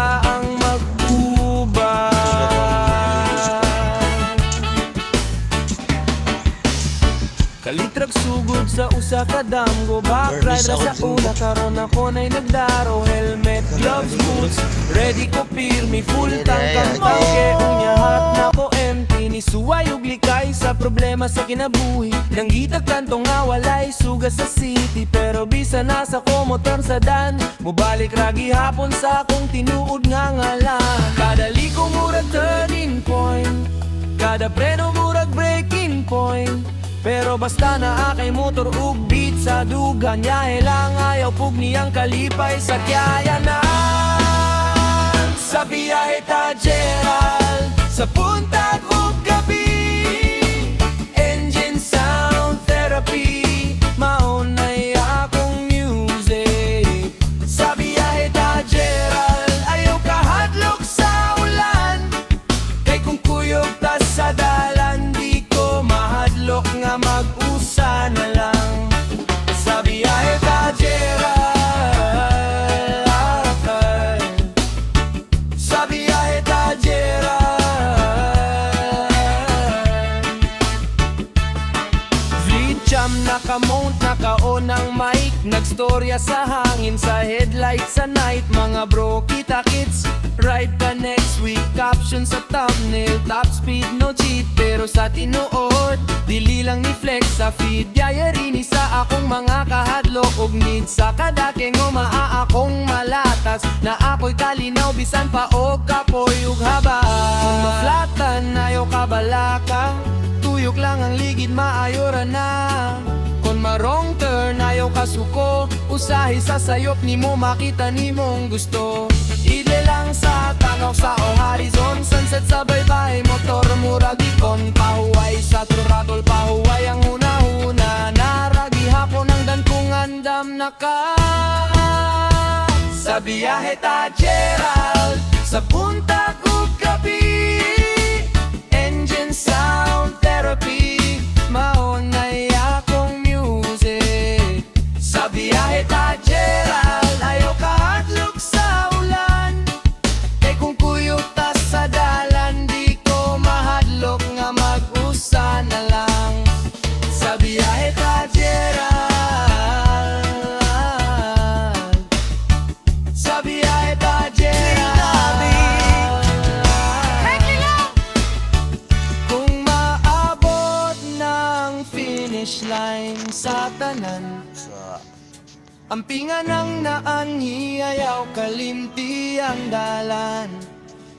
bigla ang magubad. Kalitrag sugod sa usa ka damgo, backride ra sa una karon ako na'y nagdaro. Helmet, gloves, boots, ready ko pirmi, full tank ang tangke. Unyahat na ko empty, ni suway ug likay sa problema sa kinabuhi. Nanggitag kanto nga walay suga sa city, pero bisa nasa ko motor sa dan. Mubalik ra gihapon sa akong tinuod nga ngalan. Kada liko murag turning point, kada preno murag breaking point. Pero basta na akay motor ug beat sa dugan, yahe lang ayaw pug niyang kalipay sa kyayanan. Sa biyahe ta Gerald, sa puntag ug gabi, engine sound therapy, maunay akong music. Sa biyahe ta Gerald, ayaw kahadlok sa ulan, kay kung kuyog ta sa dalan, di ko mahadlok nga mag-usa na lang. Sa biyahe ta Gerald, sa biyahe ta Gerald. Fleet jam, nakamount, nakaon ang mic, nagstorya sa hangin, sa headlight sa night. Mga bro, kita kits, ride ka next week. Caption sa thumbnail, top speed, no cheat. Pero sa tinuod, dili lang ni flex sa feed. Diary ni sa akong mga kahadlok, ug need sa kadake ngo maa akong malatas. Na ako'y kalinaw, bisan pa og kapoy ug haba. Kung maflatan, ayaw kabalaka, tuyok lang ang ligid, maayo ra na. Kung marong turn, ayaw kasuko, usahi sa sayop ni mo, makita ni mong gusto. Ile lang sa tanaw sa horizon, sunset sa baybay, motor murag ikon. Pahuway sa turatol, pahuway ang una-una, naragi hapon ang dan kung andam na ka. Sa biyahe ta Gerald, sa puntag ug gabi, engine sound therapy, maunay akong music. Sa biyahe ta Gerald, ayaw kahadlok sa ulan, kay kung kuyog ta sa dalan, di ko mahadlok nga mag-usa na lang. Sa biyahe ta Gerald, sa biyahe ta Gerald. Kung maabot ng finish line sa tanan, ampingan ang naanhi, ayaw kalimti ang dalan.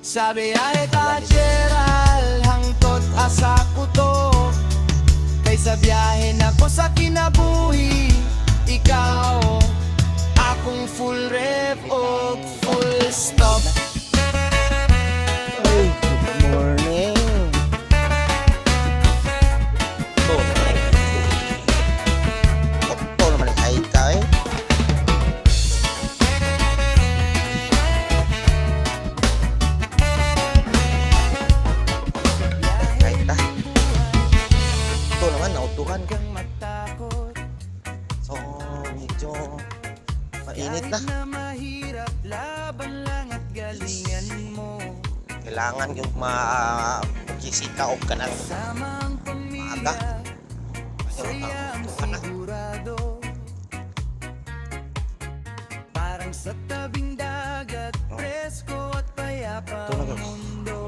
Sa biyahe ta Gerald, hangtod asa ko to, kay sa biyahe na ko sa kinabuhi. Ikaw, akong full rev o full stop. Ay, good morning. Ito naman ay ka eh. Kahit na. Ito naman, nautuhan ka. So, medyo mainit na. Mahirap, laban lang at galingan mo. Kailangan yung makisikaob ka na Samang maaga. pamilya, Ayaw saya ang ka na. sigurado. Parang sa tabing dagat, presko at payapa Ito na ang ba? mundo.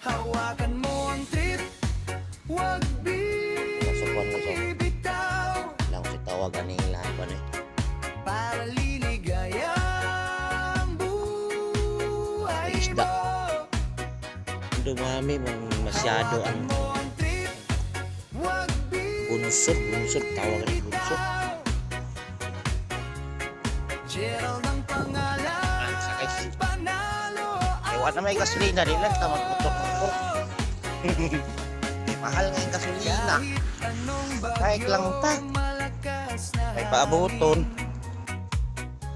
Hawakan mo ang trip, huwag Nasubuan mo, so. bibitaw, Kailangan ko si tawagan ng lahat ba na eh. para liligaya ang buhay Ay, isda. mo. Dumami masyado ang Hawakan mo ang trip, huwag bunsod, tawagan ng bunsod. Gerald ang pangalan, Sakit. panalo Ewan na may gasolina, di lang tamang motor. Mahal nga yung gasolina. Kahit lang ta. May paabuton.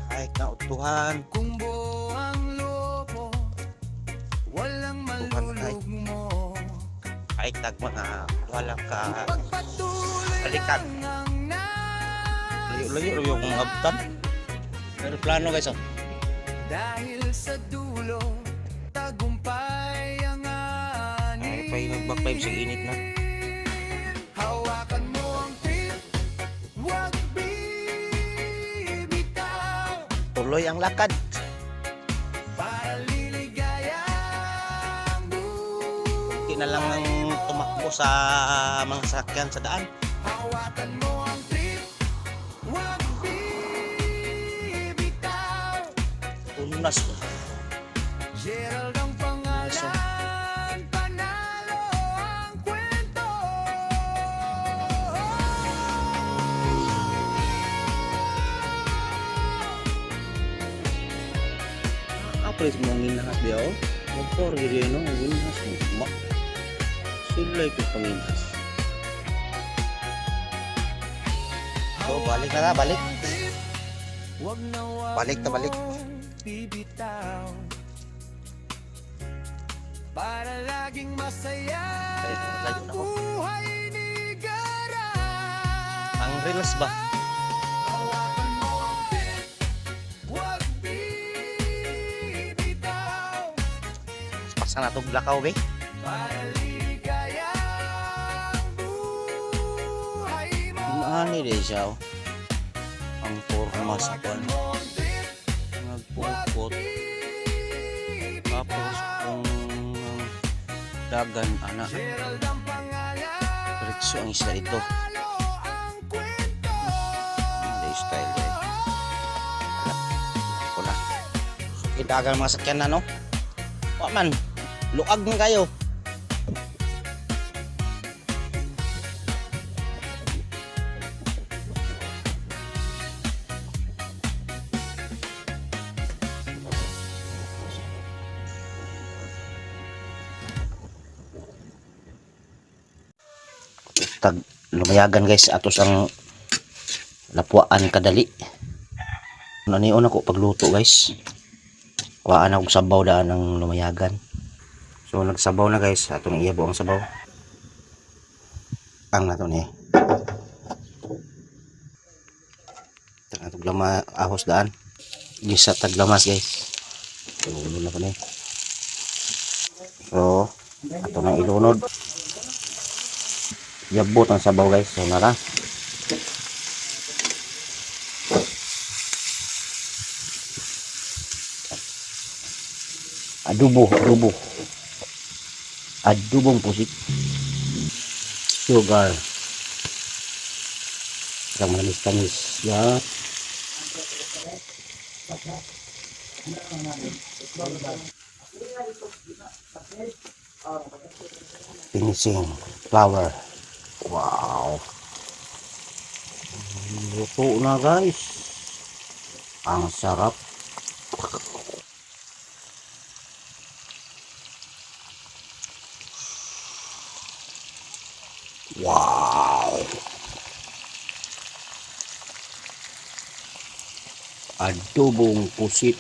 Kahit na utuhan. Kung buo ang lopo, walang malulog mo. Kahit nag mga walang ka Pagpatuloy balikan. lang ang Layo-layo yung abtan. Pero plano guys, oh. Dahil sa dulo, tagumpay ang ani. Ay, pa yung nag-backlive sa init na. Hawakan mo ang tip, huwag bibitaw. Tuloy ang lakad. Para liligayang buhay. Hindi na lang ang tumakbo sa mga sasakyan sa daan. Hawakan mo ang tip, huwag bibitaw. Unas. Gerald ang pangalan, panalo ang kwento. Apa itu menginhas dia? Motor gitu no, menginhas mak. Sulay ko panginhas. So balik na, balik. Wag na wag Balik na, balik. mong bibitaw. Para laging masaya Ay, layo ang na ako. buhay ni Gara. Ang reels ba? Hawakan mo ang tip, huwag bibitaw. Paksa na itong lakaw, be. Para ligayang buhay mo. Maani din siya, oh. Ang forma sa Hawakan kwan. mo ang tip, Nagpupot. Tapos kung dagan, anak. Gerald ang pangalan, Diretso ang isa dito. panalo ang kwento. Hindi style eh. Ako na. Dagan mga sakyan na, no? Waman, luag na kayo. Tag lumayagan guys atos ang lapuan kadali. Nanion ako pagluto guys. Kuhaan ako sabaw daan ng lumayagan. So nagsabaw na guys, ato nang iyabo ang sabaw. Ang nato ni. Tag lama ahos daan. Gisa taglamas guys. So ulo na ko ni. So ato nang ilunod. Yabot ang sabaw guys. So nara. Adubong pusit. Sugar. Isang manis-tamis. Ya. Finishing flour. Wow. Luto na guys. Ang sarap. Wow. Adobong pusit.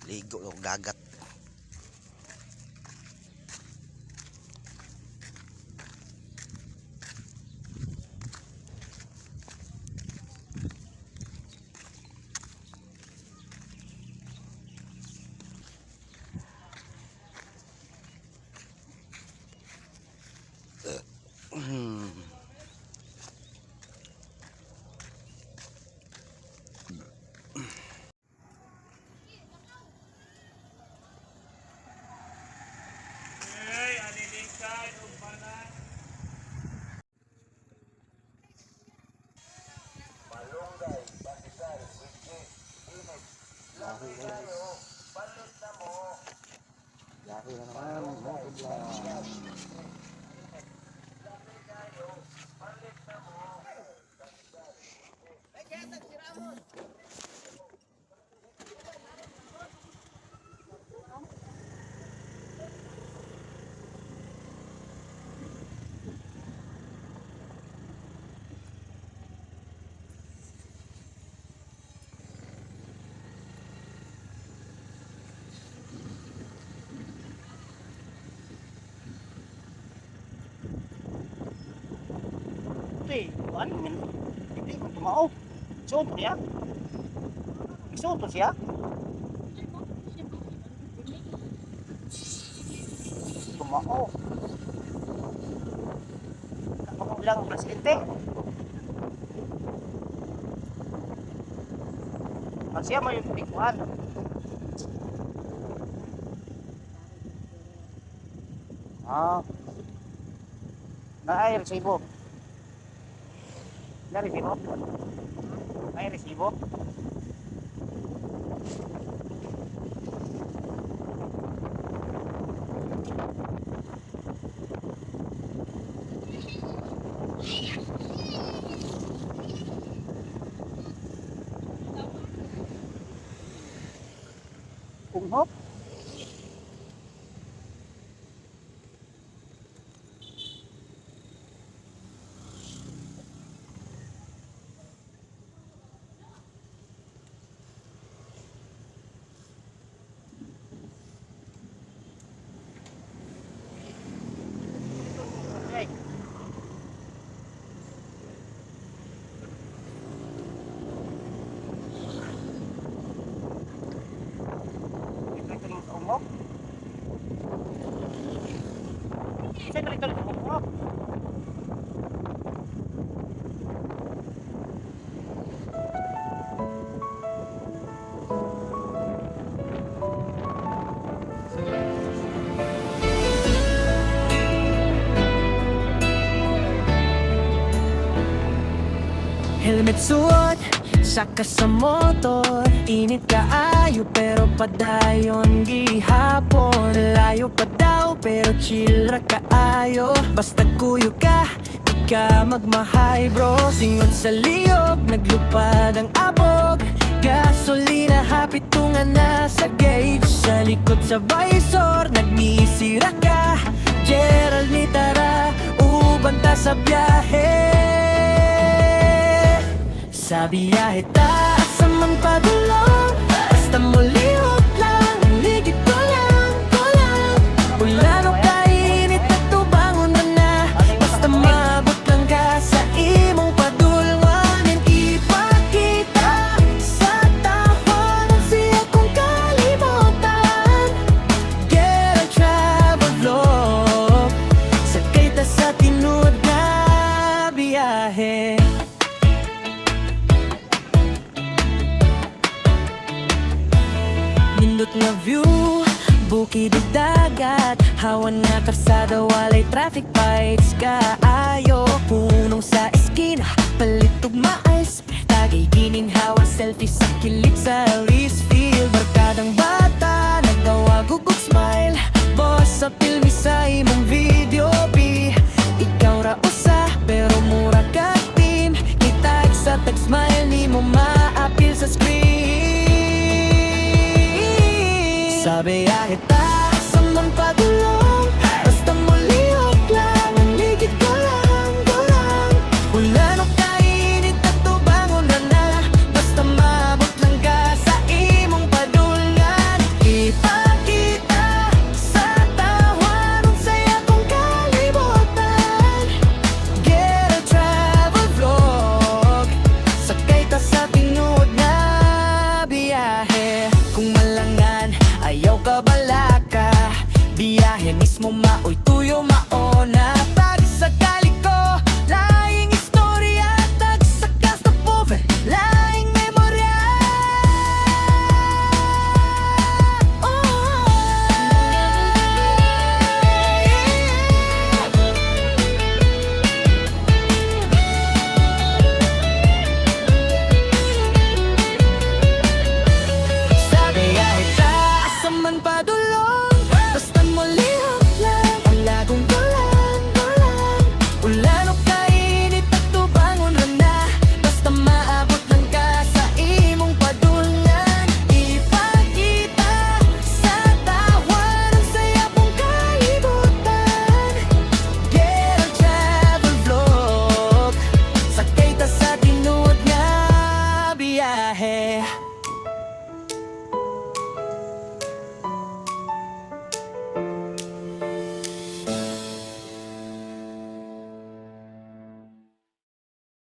Ligo ng dagat. to eh. Ano min? Hindi ko tumao. Suot niya. Isuot siya. Tumao. Ako lang presidente. Pag siya mo yung tikuan. Ah. Naay resibo. Na resibo? Naay resibo? Punghop? Hey. Ito yung punghop. Isa ito yung punghop. Helmet suot, saka sa motor. Init kaayo pero padayon gihapon. Layo pa daw pero chill ra kaayo. Basta kuyo ka, di ka magmahay bro. Singon sa liyog, naglupad ang abog. Gasolina hapit tunga na sa gauge. Sa likod sa visor, nagmisira ka. Gerald ni Tara, ubanta sa biyahe. Sa biyahe taas sa man padulong. Basta mulihot lang, ang ligid ko lang. Wala nang kainit at tubangon na. Basta maabot lang ka sa imong padulungan. Ipakita sa tahanan siya kung kalimutan. Get a travel vlog. Sakay ta sa tinuod na biyahe. Nindot nga view, bukid ug dagat. Hawan nga karsada, walay traffic lights. Kaayo, punong sa eskina, palitog mais. Tagay gininhawa, selfie sa kilig sa Leesfield. Barkadang bata, nagdawag ug smile. Boss sa pilmi sa imong video, B. Ikaw ra usa, pero mura ka team. Kitag sa tag-smile, ni mo ma-appeal sa screen. Sa biyahe taas sa man padulong. Basta mulihot lang, ang ligid ko lang. Wala nang kainit at tubangon na. Basta maabot lang ka sa imong padulungan. Ipakita sa tawa nung saya kong kalimutan. Get a travel vlog. Sakay ta sa tinuod na biyahe. Kung malangan, ayaw ka balaka. Biyahe mismo maoy tuyo maona. Pag sakali ko, laing istorya. Tag sa cast of movie, laing memorya. Sa biyahe taas sa man padulong.